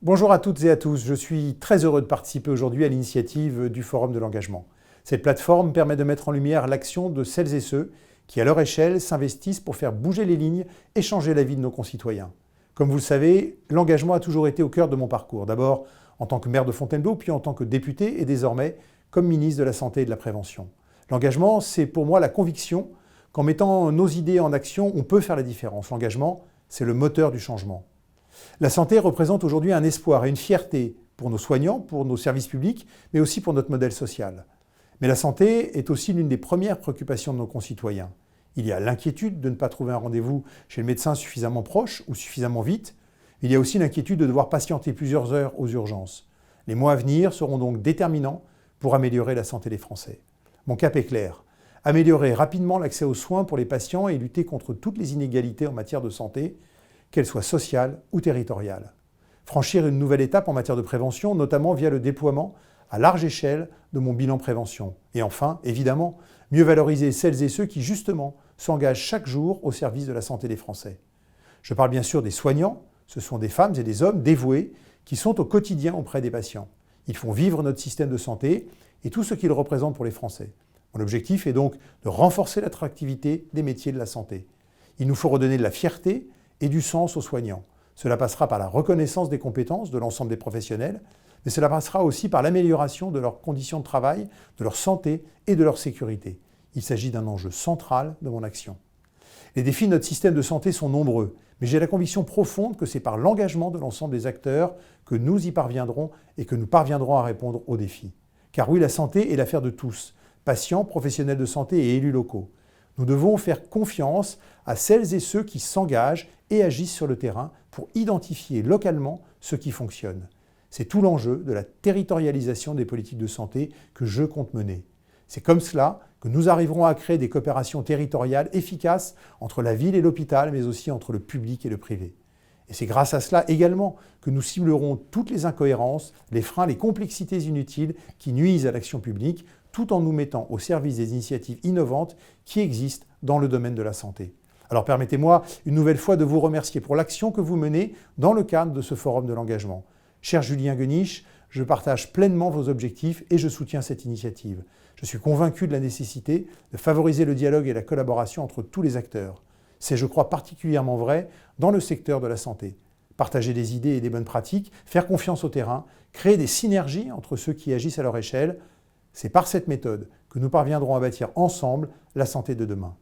Bonjour à toutes et à tous, je suis très heureux de participer aujourd'hui à l'initiative du Forum de l'engagement. Cette plateforme permet de mettre en lumière l'action de celles et ceux qui, à leur échelle, s'investissent pour faire bouger les lignes et changer la vie de nos concitoyens. Comme vous le savez, l'engagement a toujours été au cœur de mon parcours. D'abord en tant que maire de Fontainebleau, puis en tant que député et désormais comme ministre de la Santé et de la Prévention. L'engagement, c'est pour moi la conviction qu'en mettant nos idées en action, on peut faire la différence. L'engagement, c'est le moteur du changement. La santé représente aujourd'hui un espoir et une fierté pour nos soignants, pour nos services publics, mais aussi pour notre modèle social. Mais la santé est aussi l'une des premières préoccupations de nos concitoyens. Il y a l'inquiétude de ne pas trouver un rendez-vous chez le médecin suffisamment proche ou suffisamment vite. Il y a aussi l'inquiétude de devoir patienter plusieurs heures aux urgences. Les mois à venir seront donc déterminants pour améliorer la santé des Français. Mon cap est clair. Améliorer rapidement l'accès aux soins pour les patients et lutter contre toutes les inégalités en matière de santé, qu'elles soient sociales ou territoriales. Franchir une nouvelle étape en matière de prévention, notamment via le déploiement à large échelle de mon bilan prévention. Et enfin, évidemment, mieux valoriser celles et ceux qui, justement, s'engagent chaque jour au service de la santé des Français. Je parle bien sûr des soignants, ce sont des femmes et des hommes dévoués qui sont au quotidien auprès des patients. Ils font vivre notre système de santé et tout ce qu'il représente pour les Français. Mon objectif est donc de renforcer l'attractivité des métiers de la santé. Il nous faut redonner de la fierté et du sens aux soignants. Cela passera par la reconnaissance des compétences de l'ensemble des professionnels, mais cela passera aussi par l'amélioration de leurs conditions de travail, de leur santé et de leur sécurité. Il s'agit d'un enjeu central de mon action. Les défis de notre système de santé sont nombreux, mais j'ai la conviction profonde que c'est par l'engagement de l'ensemble des acteurs que nous y parviendrons et que nous parviendrons à répondre aux défis. Car oui, la santé est l'affaire de tous, patients, professionnels de santé et élus locaux. Nous devons faire confiance à celles et ceux qui s'engagent et agissent sur le terrain pour identifier localement ce qui fonctionne. C'est tout l'enjeu de la territorialisation des politiques de santé que je compte mener. C'est comme cela que nous arriverons à créer des coopérations territoriales efficaces entre la ville et l'hôpital, mais aussi entre le public et le privé. Et c'est grâce à cela également que nous ciblerons toutes les incohérences, les freins, les complexités inutiles qui nuisent à l'action publique, tout en nous mettant au service des initiatives innovantes qui existent dans le domaine de la santé. Alors permettez-moi une nouvelle fois de vous remercier pour l'action que vous menez dans le cadre de ce forum de l'engagement. Cher Julien Goeniche, je partage pleinement vos objectifs et je soutiens cette initiative. Je suis convaincu de la nécessité de favoriser le dialogue et la collaboration entre tous les acteurs. C'est, je crois, particulièrement vrai dans le secteur de la santé. Partager des idées et des bonnes pratiques, faire confiance au terrain, créer des synergies entre ceux qui agissent à leur échelle, c'est par cette méthode que nous parviendrons à bâtir ensemble la santé de demain.